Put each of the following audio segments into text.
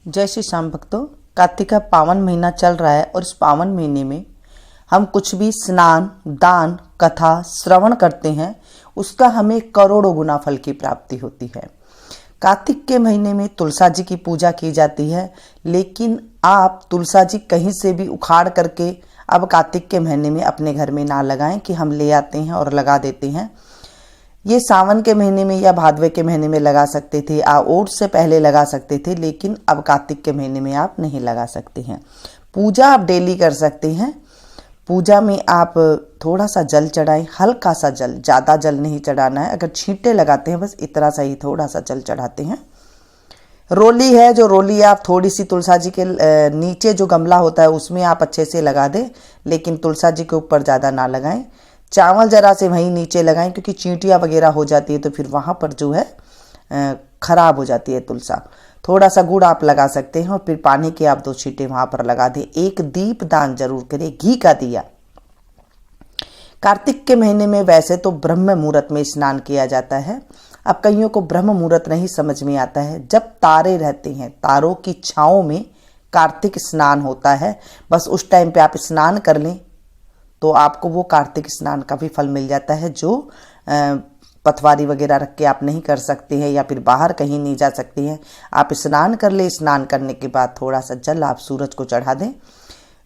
जय श्री श्याम भक्तों, कार्तिक का पावन महीना चल रहा है और इस पावन महीने में हम कुछ भी स्नान, दान, कथा, श्रवण करते हैं, उसका हमें करोड़ों गुना फल की प्राप्ति होती है। कार्तिक के महीने में तुलसा जी की पूजा की जाती है, लेकिन आप तुलसा जी कहीं से भी उखाड़ करके अब कार्तिक के महीने में अपने घर में ना लगाएं कि हम ले आते हैं और लगा देते हैं। ये सावन के महीने में या भादवे के महीने में लगा सकते थे, ओट से पहले लगा सकते थे, लेकिन अब कार्तिक के महीने में आप नहीं लगा सकते हैं। पूजा आप डेली कर सकते हैं। पूजा में आप थोड़ा सा जल चढ़ाएं, हल्का सा जल, ज़्यादा जल नहीं चढ़ाना है। अगर छींटे लगाते हैं बस इतना सा ही थोड़ा सा जल चढ़ाते हैं। रोली है, जो रोली आप थोड़ी सी तुलसा जी के नीचे जो गमला होता है उसमें आप अच्छे से लगा दें, लेकिन तुलसा जी के ऊपर ज़्यादा ना लगाएं। चावल जरा से वहीं नीचे लगाएं, क्योंकि चींटियाँ वगैरह हो जाती है तो फिर वहाँ पर जो है खराब हो जाती है तुलसा। थोड़ा सा गुड़ आप लगा सकते हैं और फिर पानी के आप 2 छींटे वहाँ पर लगा दें। एक दीप दान जरूर करें, घी का दिया। कार्तिक के महीने में वैसे तो ब्रह्म मुहूर्त में स्नान किया जाता है। अब कईयों को ब्रह्म मुहूर्त नहीं समझ में आता है। जब तारे रहते हैं, तारों की छाँव में कार्तिक स्नान होता है, बस उस टाइम पे आप स्नान कर लें तो आपको वो कार्तिक स्नान का भी फल मिल जाता है। जो पथवारी वगैरह रख के आप नहीं कर सकते हैं या फिर बाहर कहीं नहीं जा सकते हैं, आप स्नान कर ले। स्नान करने के बाद थोड़ा सा जल आप सूरज को चढ़ा दें।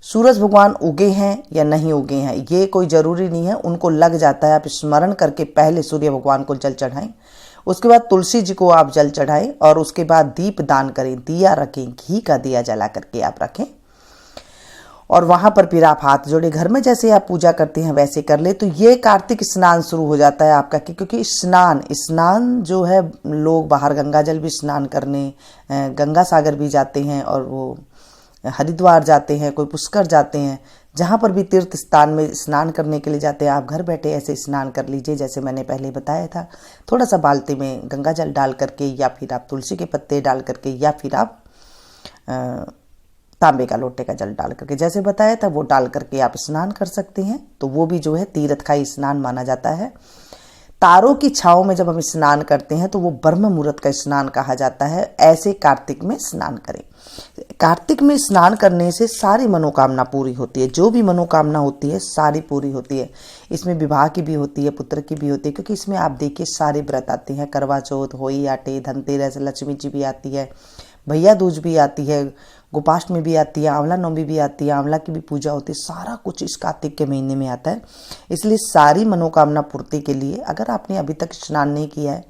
सूरज भगवान उगे हैं या नहीं उगे हैं ये कोई ज़रूरी नहीं है, उनको लग जाता है। आप स्मरण करके पहले सूर्य भगवान को जल चढ़ाएं, उसके बाद तुलसी जी को आप जल चढ़ाएं और उसके बाद दीप दान करें, दिया रखें, घी का दिया जला करके आप रखें और वहाँ पर फिर आप हाथ जोड़े। घर में जैसे आप पूजा करते हैं वैसे कर ले, तो ये कार्तिक स्नान शुरू हो जाता है आपका। क्योंकि स्नान जो है, लोग बाहर गंगा जल भी स्नान करने गंगा सागर भी जाते हैं और वो हरिद्वार जाते हैं, कोई पुष्कर जाते हैं, जहाँ पर भी तीर्थ स्थान में स्नान करने के लिए जाते हैं। आप घर बैठे ऐसे स्नान कर लीजिए, जैसे मैंने पहले बताया था। थोड़ा सा बाल्टी में गंगा जल डाल करके या फिर आप तुलसी के पत्ते डाल करके या फिर आप तांबे का लोटे का जल डाल करके, जैसे बताया था, वो डाल करके आप स्नान कर सकते हैं। तो वो भी जो है तीर्थ का ही स्नान माना जाता है। तारों की छाँव में जब हम स्नान करते हैं तो वो ब्रह्म मुहूर्त का स्नान कहा जाता है। ऐसे कार्तिक में स्नान करें। कार्तिक में स्नान करने से सारी मनोकामना पूरी होती है। जो भी मनोकामना होती है सारी पूरी होती है। इसमें विवाह की भी होती है, पुत्र की भी होती है, क्योंकि इसमें आप देखिए सारे व्रत आते हैं। करवा चौथ, होई आटे, धनतेरस, लक्ष्मी जी भी आती है, भैया दूज भी आती है, गोपाष्टमी भी आती है, आंवला नवमी भी आती है, आंवला की भी पूजा होती है। सारा कुछ इस कार्तिक के महीने में आता है। इसलिए सारी मनोकामना पूर्ति के लिए अगर आपने अभी तक स्नान नहीं किया है,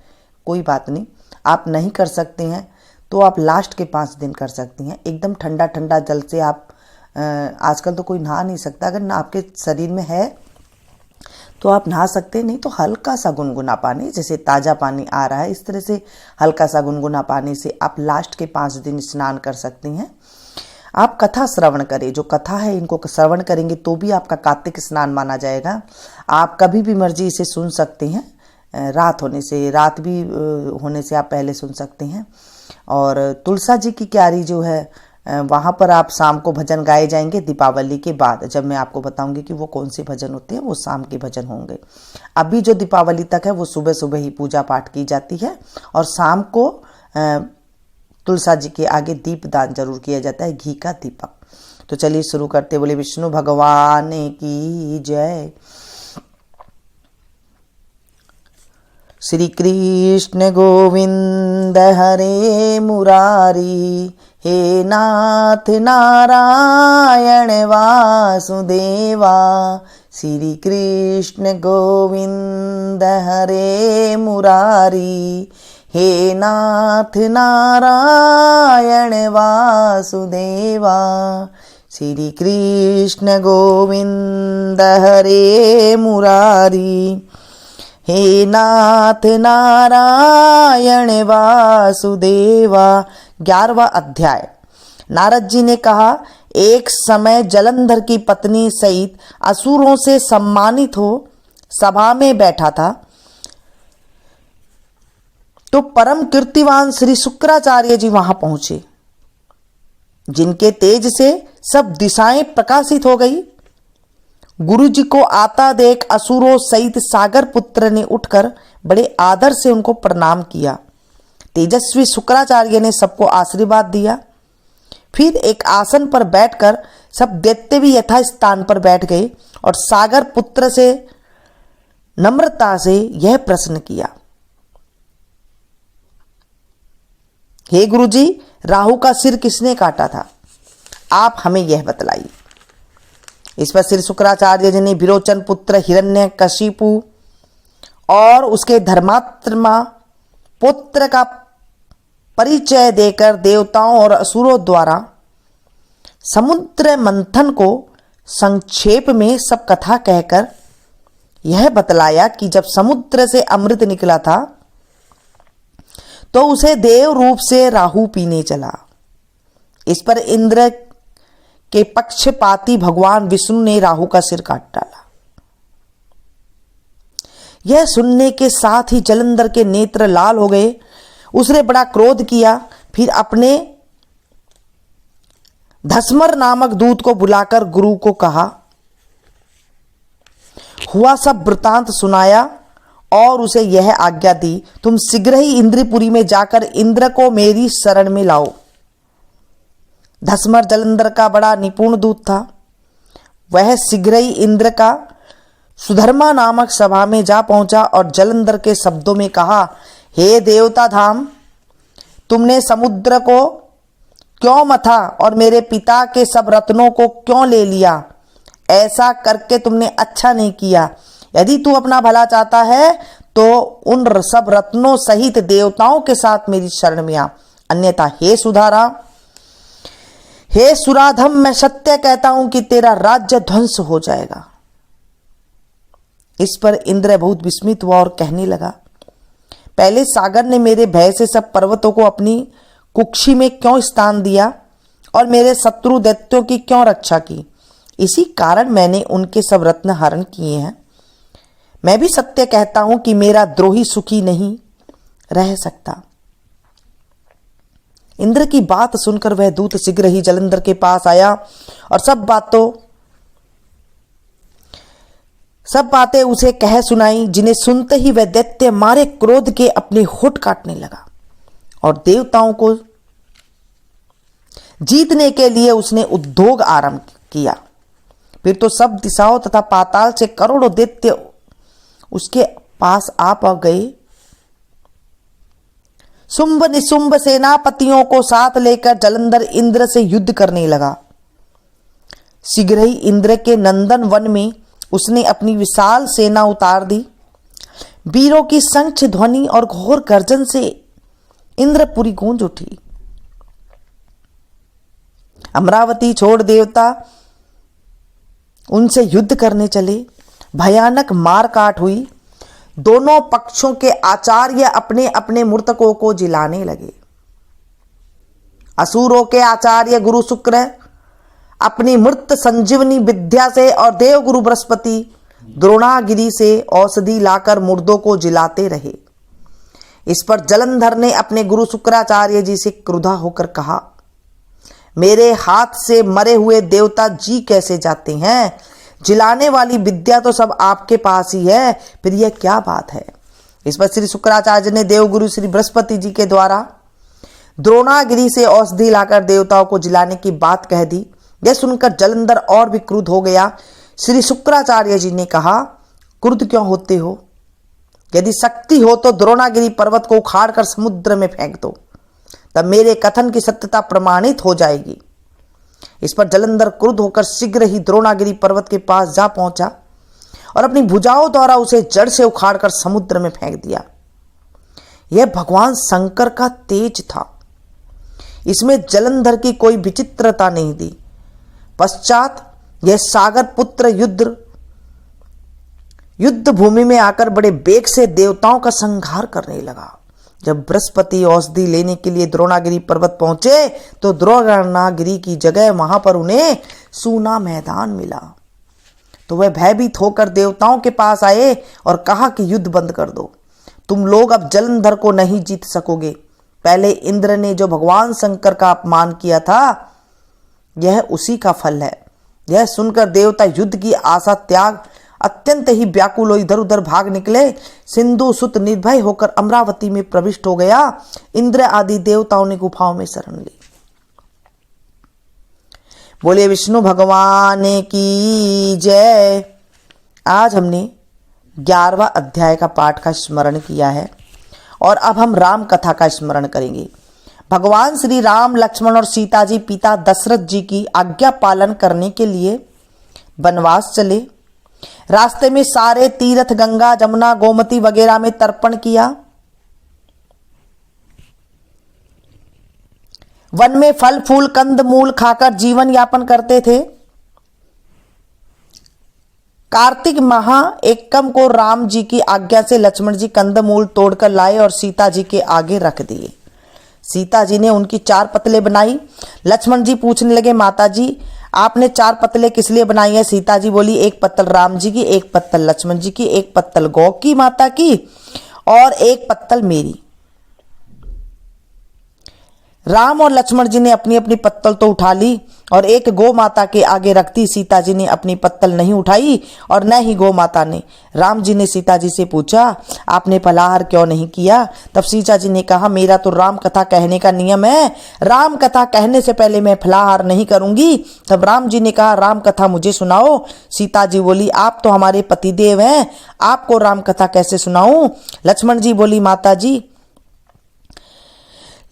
कोई बात नहीं, आप नहीं कर सकते हैं तो आप लास्ट के 5 दिन कर सकती हैं। एकदम ठंडा ठंडा जल से आप आजकल तो कोई नहा नहीं सकता, अगर ना आपके शरीर में है तो आप नहा सकते हैं, नहीं तो हल्का सा गुनगुना पानी, जैसे ताज़ा पानी आ रहा है इस तरह से हल्का सा गुनगुना पानी से आप लास्ट के 5 दिन स्नान कर सकते हैं। आप कथा श्रवण करें, जो कथा है इनको श्रवण करेंगे तो भी आपका कार्तिक स्नान माना जाएगा। आप कभी भी मर्जी इसे सुन सकते हैं, रात भी होने से आप पहले सुन सकते हैं। और तुलसा जी की क्यारी जो है वहाँ पर आप शाम को भजन गाए जाएंगे। दीपावली के बाद जब मैं आपको बताऊंगी कि वो कौन से भजन होते हैं, वो शाम के भजन होंगे। अभी जो दीपावली तक है वो सुबह सुबह ही पूजा पाठ की जाती है और शाम को तुलसा जी के आगे दीप दान जरूर किया जाता है, घी का दीपक। तो चलिए शुरू करते। बोले विष्णु भगवान की जय। श्री कृष्ण गोविंद हरे मुरारी, हे नाथ नारायण वासुदेवा। श्री कृष्ण गोविंद हरे मुरारी, हे नाथ नारायण वासुदेवा। श्री कृष्ण गोविंद हरे मुरारी, हे नाथ नारायण वासुदेवा। 11वां अध्याय। नारद जी ने कहा, एक समय जलंधर की पत्नी सहित असुरों से सम्मानित हो सभा में बैठा था तो परम कीर्तिवान श्री शुक्राचार्य जी वहां पहुंचे, जिनके तेज से सब दिशाएं प्रकाशित हो गई। गुरु जी को आता देख असुरों सहित सागर पुत्र ने उठकर बड़े आदर से उनको प्रणाम किया। तेजस्वी शुक्राचार्य ने सबको आशीर्वाद दिया। फिर एक आसन पर बैठकर सब दैत्य भी यथा स्थान पर बैठ गए और सागर पुत्र से नम्रता से यह प्रश्न किया, हे गुरुजी, राहु का सिर किसने काटा था? आप हमें यह बतलाइए। इस पर श्री शुक्राचार्य जी ने विरोचन पुत्र हिरण्यकशिपु और उसके धर्मात्मा पुत्र का परिचय देकर देवताओं और असुरों द्वारा समुद्र मंथन को संक्षेप में सब कथा कहकर यह बतलाया कि जब समुद्र से अमृत निकला था तो उसे देव रूप से राहु पीने चला। इस पर इंद्र के पक्षपाती भगवान विष्णु ने राहु का सिर काट डाला। यह सुनने के साथ ही जलंधर के नेत्र लाल हो गए। उसने बड़ा क्रोध किया। फिर अपने धस्मर नामक दूत को बुलाकर गुरु को कहा, हुआ सब वृतांत सुनाया और उसे यह आज्ञा दी, तुम शीघ्र ही इंद्रपुरी में जाकर इंद्र को मेरी शरण में लाओ। धस्मर जलंधर का बड़ा निपुण दूत था। वह शीघ्र ही इंद्र का सुधर्मा नामक सभा में जा पहुंचा और जलंधर के शब्दों में कहा, हे देवता धाम, तुमने समुद्र को क्यों मथा और मेरे पिता के सब रत्नों को क्यों ले लिया? ऐसा करके तुमने अच्छा नहीं किया। यदि तू अपना भला चाहता है तो उन सब रत्नों सहित देवताओं के साथ मेरी शरण में आ, अन्यथा हे सुराधम, मैं सत्य कहता हूं कि तेरा राज्य ध्वंस हो जाएगा। इस पर इंद्र बहुत विस्मित हुआ और कहने लगा, पहले सागर ने मेरे भय से सब पर्वतों को अपनी कुक्षी में क्यों स्थान दिया और मेरे शत्रु दैत्यों की क्यों रक्षा की? इसी कारण मैंने उनके सब रत्न हरण किए हैं। मैं भी सत्य कहता हूं कि मेरा द्रोही सुखी नहीं रह सकता। इंद्र की बात सुनकर वह दूत शीघ्र ही जलंधर के पास आया और सब बातें उसे कह सुनाई, जिन्हें सुनते ही वह दैत्य मारे क्रोध के अपने होठ काटने लगा और देवताओं को जीतने के लिए उसने उद्योग आरंभ किया। फिर तो सब दिशाओं तथा पाताल से करोड़ों दैत्य उसके पास आ गए। शुंभ निशुंभ सेनापतियों को साथ लेकर जलंधर इंद्र से युद्ध करने लगा। शीघ्र ही इंद्र के नंदन वन में उसने अपनी विशाल सेना उतार दी। वीरों की शंख ध्वनि और घोर गर्जन से इंद्रपुरी गूंज उठी। अमरावती छोड़ देवता उनसे युद्ध करने चले। भयानक मार काट हुई। दोनों पक्षों के आचार्य अपने अपने मृतकों को जिलाने लगे। असुरों के आचार्य गुरु शुक्र अपनी मृत संजीवनी विद्या से और देवगुरु बृहस्पति द्रोणागिरी से औषधि लाकर मुर्दों को जिलाते रहे। इस पर जलंधर ने अपने गुरु शुक्राचार्य जी से क्रुद्ध होकर कहा, मेरे हाथ से मरे हुए देवता जी कैसे जाते हैं? जिलाने वाली विद्या तो सब आपके पास ही है, फिर यह क्या बात है? इस पर श्री शुक्राचार्य ने देवगुरु श्री बृहस्पति जी के द्वारा द्रोणागिरी से औषधि लाकर देवताओं को जिलाने की बात कह दी। यह सुनकर जलंधर और भी क्रुद्ध हो गया। श्री शुक्राचार्य जी ने कहा, क्रुद्ध क्यों होते हो? यदि शक्ति हो तो द्रोणागिरी पर्वत को उखाड़कर समुद्र में फेंक दो, तब मेरे कथन की सत्यता प्रमाणित हो जाएगी। इस पर जलंधर क्रुद्ध होकर शीघ्र ही द्रोणागिरी पर्वत के पास जा पहुंचा और अपनी भुजाओं द्वारा उसे जड़ से उखाड़कर समुद्र में फेंक दिया। यह भगवान शंकर का तेज था। इसमें जलंधर की कोई विचित्रता नहीं थी। पश्चात यह सागर पुत्र युद्ध भूमि में आकर बड़े वेग से देवताओं का संहार करने लगा। जब बृहस्पति औषधि लेने के लिए द्रोणागिरी पर्वत पहुंचे तो द्रोणागिरी की जगह वहां पर उन्हें सूना मैदान मिला। तो वह भयभीत होकर देवताओं के पास आए और कहा कि युद्ध बंद कर दो, तुम लोग अब जलंधर को नहीं जीत सकोगे। पहले इंद्र ने जो भगवान शंकर का अपमान किया था, यह उसी का फल है। यह सुनकर देवता युद्ध की आशा त्याग अत्यंत ही व्याकुल हो इधर उधर भाग निकले। सिंधु सुत निर्भय होकर अमरावती में प्रविष्ट हो गया। इंद्र आदि देवताओं ने गुफाओं में शरण ली। बोले विष्णु भगवान की जय। आज हमने 11वां अध्याय का पाठ का स्मरण किया है और अब हम राम कथा का स्मरण करेंगे। भगवान श्री राम, लक्ष्मण और सीता जी पिता दशरथ जी की आज्ञा पालन करने के लिए वनवास चले। रास्ते में सारे तीर्थ गंगा, जमुना, गोमती वगैरह में तर्पण किया। वन में फल फूल कंद मूल खाकर जीवन यापन करते थे। कार्तिक माह एकम को राम जी की आज्ञा से लक्ष्मण जी कंद मूल तोड़कर लाए और सीता जी के आगे रख दिए। सीता जी ने उनकी 4 पतले बनाई। लक्ष्मण जी पूछने लगे, माता जी आपने 4 पतले किस लिए बनाई है? सीता जी बोली, 1 पत्तल राम जी की, 1 पत्तल लक्ष्मण जी की, 1 पत्तल गौ की माता की और 1 पत्तल मेरी। राम और लक्ष्मण जी ने अपनी अपनी पत्तल तो उठा ली और एक गौ माता के आगे रख दी। सीता जी ने अपनी पत्तल नहीं उठाई और न ही गौ माता ने। राम जी ने सीता जी से पूछा, आपने फलाहार क्यों नहीं किया? तब सीता जी ने कहा, मेरा तो राम कथा कहने का नियम है, राम कथा कहने से पहले मैं फलाहार नहीं करूंगी। तब राम जी ने कहा, राम कथा मुझे सुनाओ। सीता जी बोली, आप तो हमारे पतिदेव हैं, आपको राम कथा कैसे सुनाऊं? लक्ष्मण जी बोली, माता जी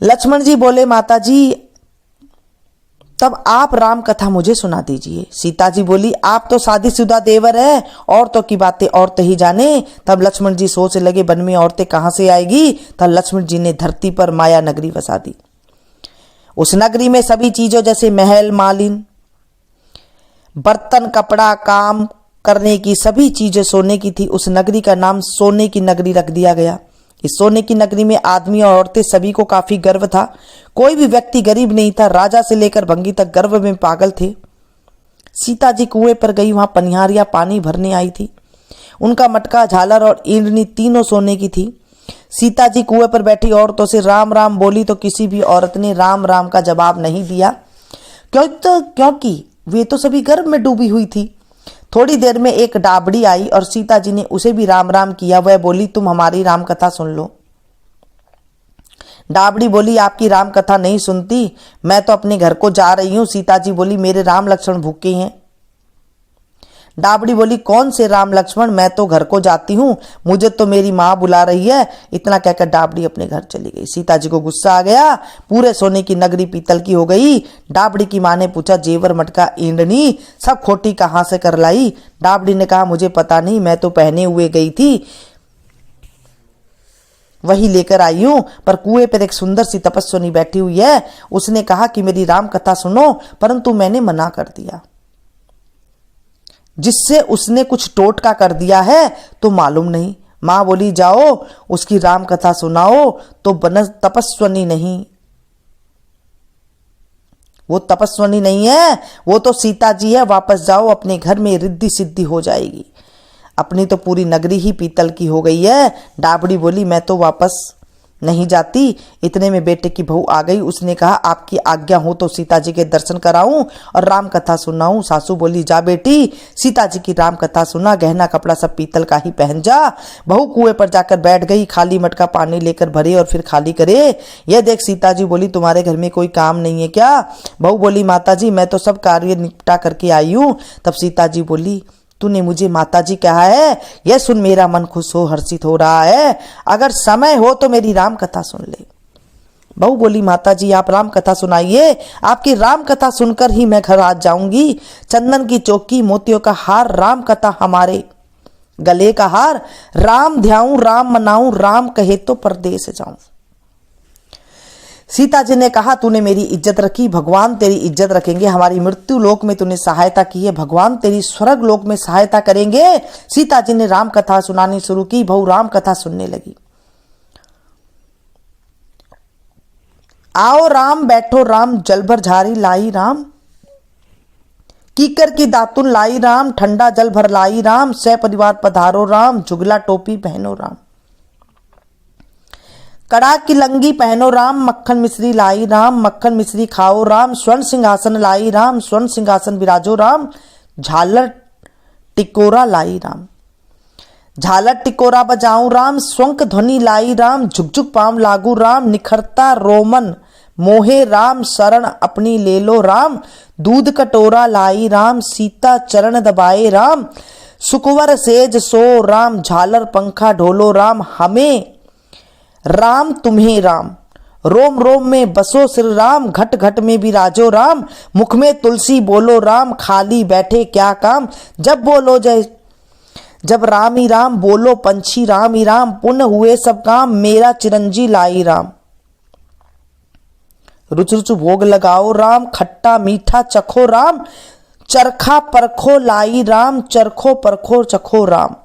लक्ष्मण जी बोले, माता जी तब आप राम कथा मुझे सुना दीजिए। सीता जी बोली, आप तो शादीशुदा देवर है, औरतों की बातें औरतें ही जाने। तब लक्ष्मण जी सोच लगे, वन में औरतें कहां से आएगी? तब लक्ष्मण जी ने धरती पर माया नगरी बसा दी। उस नगरी में सभी चीजों जैसे महल, मालिन, बर्तन, कपड़ा, काम करने की सभी चीजें सोने की थी। उस नगरी का नाम सोने की नगरी रख दिया गया। इस सोने की नगरी में आदमी और औरतें सभी को काफी गर्व था। कोई भी व्यक्ति गरीब नहीं था। राजा से लेकर भंगी तक गर्व में पागल थे। सीता जी कुएं पर गई, वहां पनिहारियां पानी भरने आई थी। उनका मटका, झालर और ईंडनी तीनों सोने की थी। सीता जी कुएं पर बैठी औरतों से राम राम बोली तो किसी भी औरत ने राम राम का जवाब नहीं दिया, क्योंकि वे तो सभी गर्व में डूबी हुई थी। थोड़ी देर में एक डाबड़ी आई और सीता जी ने उसे भी राम राम किया। वह बोली, तुम हमारी राम कथा सुन लो। डाबड़ी बोली, आपकी राम कथा नहीं सुनती, मैं तो अपने घर को जा रही हूं। सीता जी बोली, मेरे राम लक्ष्मण भूखे हैं। डाबड़ी बोली, कौन से राम लक्ष्मण, मैं तो घर को जाती हूँ, मुझे तो मेरी माँ बुला रही है। इतना कहकर डाबड़ी अपने घर चली गई। सीता जी को गुस्सा आ गया। पूरे सोने की नगरी पीतल की हो गई। डाबड़ी की माँ ने पूछा, जेवर, मटका, ईंडनी सब खोटी कहाँ से कर लाई? डाबड़ी ने कहा, मुझे पता नहीं, मैं तो पहने हुए गई थी, वही लेकर आई हूं। पर कुएं पर एक सुंदर सी तपस्विनी बैठी हुई है। उसने कहा कि मेरी राम कथा सुनो, परंतु मैंने मना कर दिया। जिससे उसने कुछ टोटका कर दिया है तो मालूम नहीं। मां बोली, जाओ उसकी राम कथा सुनाओ। तो तपस्विनी नहीं, वो तपस्विनी नहीं है, वो तो सीता जी है। वापस जाओ, अपने घर में रिद्धि सिद्धि हो जाएगी। अपनी तो पूरी नगरी ही पीतल की हो गई है। डाबड़ी बोली, मैं तो वापस नहीं जाती। इतने में बेटे की बहू आ गई। उसने कहा, आपकी आज्ञा हो तो सीता जी के दर्शन कराऊं और राम कथा सुनाऊं। सासू बोली, जा बेटी, सीता जी की राम कथा सुना, गहना कपड़ा सब पीतल का ही पहन जा। बहू कुएं पर जाकर बैठ गई। खाली मटका पानी लेकर भरे और फिर खाली करे। यह देख सीता जी बोली, तुम्हारे घर में कोई काम नहीं है क्या? बहू बोली, माता जी मैं तो सब कार्य निपटा करके आई हूं। तब सीता जी बोली, तूने मुझे माता जी कहा है, यह सुन मेरा मन खुश हो, हर्षित हो रहा है। अगर समय हो तो मेरी राम कथा सुन ले। बहू बोली, माता जी आप राम कथा सुनाइए, आपकी राम कथा सुनकर ही मैं घर आ जाऊंगी। चंदन की चौकी, मोतियों का हार, राम कथा हमारे गले का हार। राम ध्याऊं, राम मनाऊं, राम कहे तो परदेस जाऊं। सीता जी ने कहा, तूने मेरी इज्जत रखी, भगवान तेरी इज्जत रखेंगे। हमारी मृत्यु लोक में तूने सहायता की है, भगवान तेरी स्वर्ग लोक में सहायता करेंगे। सीता जी ने राम कथा सुनानी शुरू की। बहू राम कथा सुनने लगी। आओ राम, बैठो राम, जल भर झारी लाई राम, कीकर की दातुन लाई राम, ठंडा जल भर लाई राम, सह परिवार पधारो राम, जुगला टोपी पहनो राम, कड़ा की लंगी पहनो राम, मक्खन मिश्री लाई राम, मक्खन मिश्री खाओ राम, स्वर्ण सिंहासन लाई राम, स्वर्ण सिंहासन विराजो राम, झालर टिकोरा लाई राम, झालर टिकोरा बजाऊं राम, स्वंक ध्वनि लाई राम, झुकझुक पाम लागू राम, निखरता रोमन मोहे राम शरण अपनी ले लो राम, दूध कटोरा लाई राम, सीता चरण दबाए राम, सुकवर सेज सो राम, झालर पंखा ढोलो राम, हमें राम तुम्हें राम, रोम रोम में बसो श्री राम, घट घट में विराजो राम, मुख में तुलसी बोलो राम, खाली बैठे क्या काम, जब बोलो जय जब राम ही राम, बोलो पंछी राम ही राम, पुण्य हुए सब काम, मेरा चिरंजी लाई राम, रुचि रुचि भोग लगाओ राम, खट्टा मीठा चखो राम, चरखा परखो लाई राम, चरखो परखो चखो राम,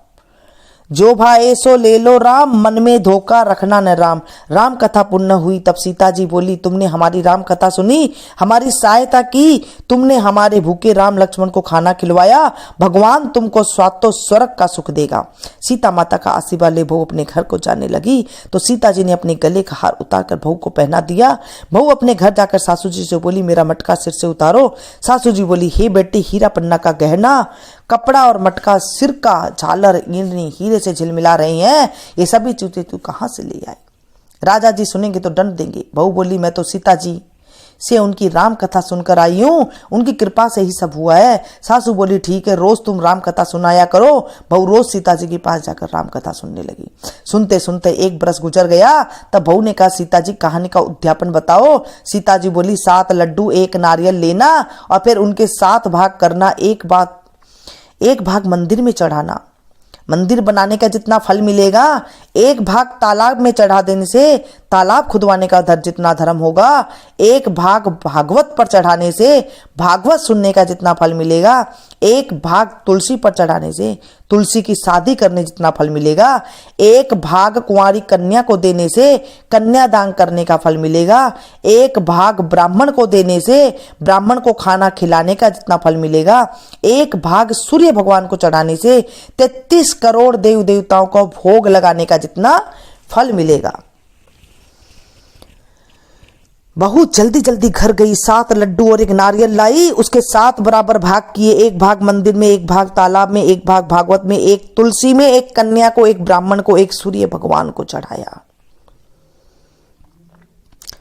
जो भाए सो ले लो राम, मन में धोखा रखना न राम। राम कथा पूर्ण हुई तब सीता जी बोली, तुमने हमारी राम कथा सुनी, हमारी सहायता की, तुमने हमारे भूखे राम लक्ष्मण को खाना खिलवाया, भगवान तुमको स्वातो स्वर्ग का सुख देगा। सीता माता का आशीर्वाद ले बहू अपने घर को जाने लगी तो सीता जी ने अपने गले का हार उतार कर बहू को पहना दिया। बहू अपने घर जाकर सासू जी से बोली, मेरा मटका सिर से उतारो। सासू जी बोली, हे बेटी, हीरा पन्ना का गहना, कपड़ा और मटका, सिर का झालर, ईंधनी हीरे से झिलमिला रही हैं, ये सभी चीजें तू कहां से ले आए? राजा जी सुनेंगे तो दंड देंगे। बहू बोली, मैं तो सीता जी से उनकी राम कथा सुनकर आई हूँ, उनकी कृपा से ही सब हुआ है। सासू बोली, ठीक है, रोज तुम राम कथा सुनाया करो। बहू रोज सीता जी के पास जाकर राम कथा सुनने लगी। सुनते सुनते 1 बरस गुजर गया। तब बहू ने कहा, सीता जी कहानी का उद्यापन बताओ। सीता जी बोली, 7 लड्डू 1 नारियल लेना और फिर उनके 7 भाग करना, एक भाग मंदिर में चढ़ाना। मंदिर बनाने का जितना फल मिलेगा, 1 भाग तालाब में चढ़ा देने से तालाब खुदवाने का जितना धर्म होगा, 1 भाग भागवत पर चढ़ाने से भागवत सुनने का जितना फल मिलेगा, 1 भाग तुलसी पर चढ़ाने से तुलसी की शादी करने जितना फल मिलेगा, 1 भाग कुंवारी कन्या को देने से कन्यादान करने का फल मिलेगा, 1 भाग ब्राह्मण को देने से ब्राह्मण को खाना खिलाने का जितना फल मिलेगा, 1 भाग सूर्य भगवान को चढ़ाने से 33 करोड़ देव देवताओं को भोग लगाने का जितना फल मिलेगा। बहू जल्दी जल्दी घर गई, 7 लड्डू और 1 नारियल लाई, उसके 7 बराबर भाग किए, 1 भाग मंदिर में, 1 भाग तालाब में, 1 भाग भागवत में, 1 तुलसी में, 1 कन्या को, 1 ब्राह्मण को, 1 सूर्य भगवान को चढ़ाया।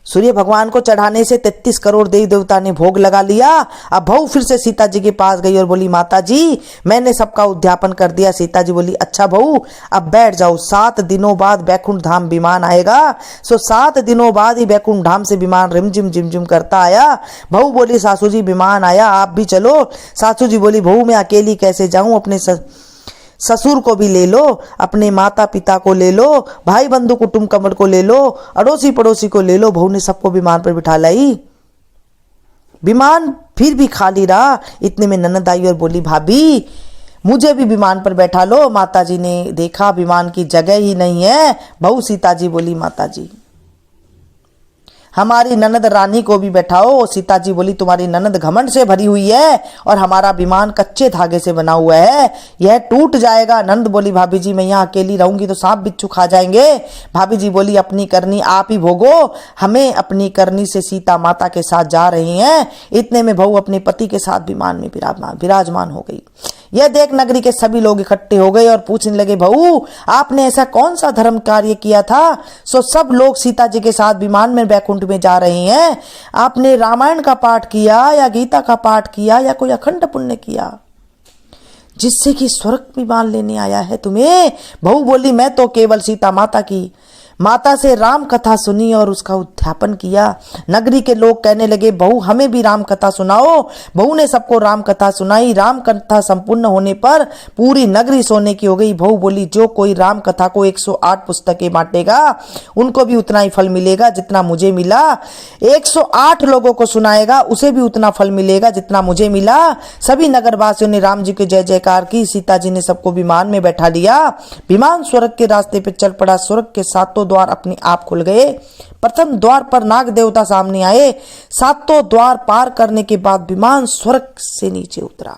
सूर्य भगवान को चढ़ाने से 33 करोड़ देवी देवता ने भोग लगा लिया। अब बहू फिर से सीता जी के पास गई और बोली, माता जी मैंने सबका उद्यापन कर दिया। सीता जी बोली, अच्छा बहू अब बैठ जाओ, 7 दिनों बाद बैकुंठ धाम विमान आएगा। 7 दिनों बाद ही बैकुंठ धाम से विमान रिमझिम झिमझिम करता आया। बहू बोली, सासू जी विमान आया, आप भी चलो। सासू जी बोली, बहू मैं अकेली कैसे जाऊं, अपने ससुर को भी ले लो, अपने माता पिता को ले लो, भाई बंधु कुटुंब कमर को ले लो, अड़ोसी पड़ोसी को ले लो। बहू ने सबको विमान पर बिठा लाई। विमान फिर भी खाली रहा। इतने में ननद आई और बोली, भाभी मुझे भी विमान पर बैठा लो। माता जी ने देखा विमान की जगह ही नहीं है। बहू सीता जी बोली, माता जी हमारी ननद रानी को भी बैठाओ। सीता जी बोली, तुम्हारी ननद घमंड से भरी हुई है और हमारा विमान कच्चे धागे से बना हुआ है, यह टूट जाएगा। नंद बोली, भाभी जी मैं यहाँ अकेली रहूंगी तो सांप बिच्छू खा जाएंगे। भाभी जी बोली, अपनी करनी आप ही भोगो, हमें अपनी करनी से सीता माता के साथ जा रही हैं। इतने में बहू अपने पति के साथ विमान में विराजमान हो गई। यह देख नगरी के सभी लोग इकट्ठे हो गए और पूछने लगे, बहू आपने ऐसा कौन सा धर्म कार्य किया था? सब लोग सीता जी के साथ विमान में बैकुंठ में जा रहे हैं। आपने रामायण का पाठ किया या गीता का पाठ किया या कोई अखंड पुण्य किया जिससे कि स्वर्ग विमान लेने आया है तुम्हें? बहू बोली, मैं तो केवल सीता माता से राम कथा सुनी और उसका उद्यापन किया। नगरी के लोग कहने लगे, बहू हमें भी राम कथा सुनाओ। बहू ने सबको राम कथा सुनाई। राम कथा संपूर्ण होने पर पूरी नगरी सोने की हो गई। बहू बोली, जो कोई राम कथा को 108 पुस्तकें बांटेगा उनको भी उतना ही फल मिलेगा जितना मुझे मिला। 108 लोगों को सुनाएगा उसे भी उतना फल मिलेगा जितना मुझे मिला। सभी नगरवासियों ने राम जी की जय जयकार की। सीता जी ने सबको विमान में बैठा लिया। विमान स्वर्ग के रास्ते पर चल पड़ा। स्वर्ग के 7 द्वार अपने आप खुल गए। प्रथम द्वार पर नाग देवता सामने आए। 7 द्वार पार करने के बाद विमान स्वर्ग से नीचे उतरा।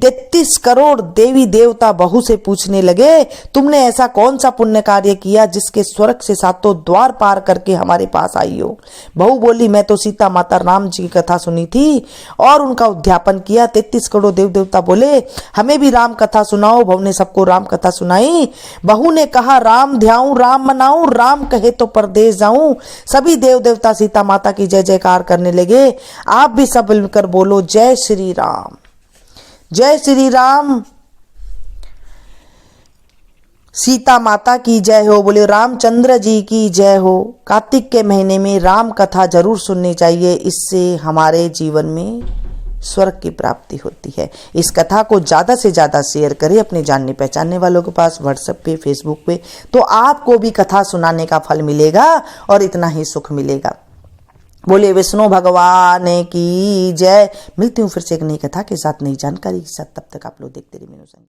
33 करोड़ देवी देवता बहू से पूछने लगे, तुमने ऐसा कौन सा पुण्य कार्य किया जिसके स्वर्ग से 7 द्वार पार करके हमारे पास आई हो। बहू बोली, मैं तो सीता माता राम जी की कथा सुनी थी और उनका उद्यापन किया। 33 करोड़ देव देवता बोले, हमें भी राम कथा सुनाओ। बहू ने सबको राम कथा सुनाई। बहू ने कहा, राम ध्याऊं राम मनाऊं, राम कहे तो परदेश जाऊं। सभी देव देवता सीता माता की जय जयकार करने लगे। आप भी सब मिलकर बोलो, जय श्री राम, जय श्री राम, सीता माता की जय हो। बोले रामचंद्र जी की जय हो। कार्तिक के महीने में राम कथा जरूर सुननी चाहिए, इससे हमारे जीवन में स्वर्ग की प्राप्ति होती है। इस कथा को ज्यादा से ज्यादा शेयर करें अपने जानने पहचानने वालों के पास, व्हाट्सएप पे, फेसबुक पे, तो आपको भी कथा सुनाने का फल मिलेगा और इतना ही सुख मिलेगा। बोले विष्णु भगवान की जय। मिलती हूँ फिर से एक नई कथा के साथ, नई जानकारी के साथ। तब तक आप लोग देखते रहिए।